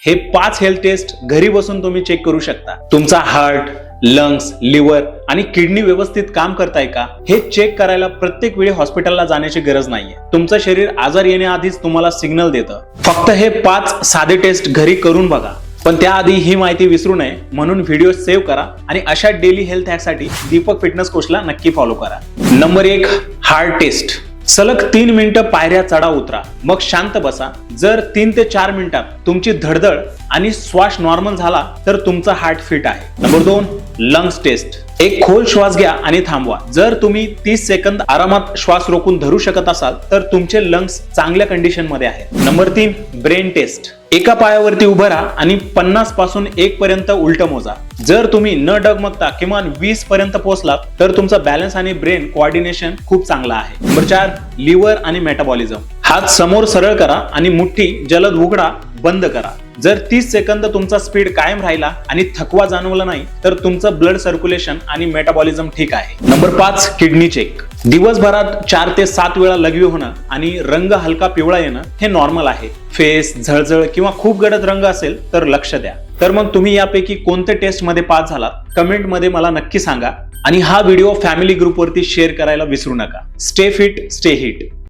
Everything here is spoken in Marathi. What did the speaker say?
हे 5 हेल्थ टेस्ट घरी बसून तुम्ही चेक करू शकता. तुमचा हार्ट, लंग्स, लिव्हर आणि किडनी व्यवस्थित काम करताय का हे चेक करायला प्रत्येक वेळी हॉस्पिटलला जाण्याची गरज नाहीये. तुमचं शरीर आजार येण्याआधीच तुम्हाला सिग्नल देतं. फक्त हे 5 साधे टेस्ट घरी करून बघा. पण त्याआधी ही माहिती विसरू नये म्हणून व्हिडिओ सेव्ह करा आणि अशा डेली हेल्थ हॅकसाठी दीपक फिटनेस कोचला नक्की फॉलो करा. Number 1, heart test. सलग 3 मिनिटं पायऱ्या चढा उतरा, मग शांत बसा. जर 3 ते 4 मिनिटात तुमची धडधड आणि श्वास नॉर्मल झाला तर तुमचा हार्ट फिट आहे. Number 2, lungs test. एक खोल श्वास घ्या आणि थांबवा. जर तुम्ही 30 सेकंद आरामात श्वास रोखून धरू शकत असाल तर तुमचे लंग्स चांगल्या कंडिशन मध्ये आहेत. Number 3, brain test. एका पायावरती उभं राहा आणि 50 पासून 1 पर्यंत उलट मोजा. जर तुम्ही न डगमगता किमान 20 पर्यंत पोहोचलात तर तुमचा बॅलन्स आणि ब्रेन कोऑर्डिनेशन खूप चांगला आहे. नंबर 4, लिव्हर आणि मेटाबॉलिझम. हात समोर सरळ करा आणि मुठ्ठी जलद उघडा, बंद करा. जर 30 सेकंद तुमचा स्पीड कायम राहिला आणि थकवा जाणवला नाही तर तुमचं ब्लड सर्क्युलेशन आणि मेटाबॉलिझम ठीक आहे. Number 5, kidney check. दिवसभरात 4 ते 7 वेळा लघवी होणं आणि रंग हलका पिवळा येणं हे नॉर्मल आहे. फेस, झळझळ किंवा खूप गडद रंग असेल तर लक्ष द्या. तर मग तुम्ही यापैकी कोणत्या टेस्ट मध्ये पास झालात कमेंट मध्ये मला नक्की सांगा आणि हा व्हिडिओ फॅमिली ग्रुपवरती शेअर करायला विसरू नका. Stay fit, stay hit.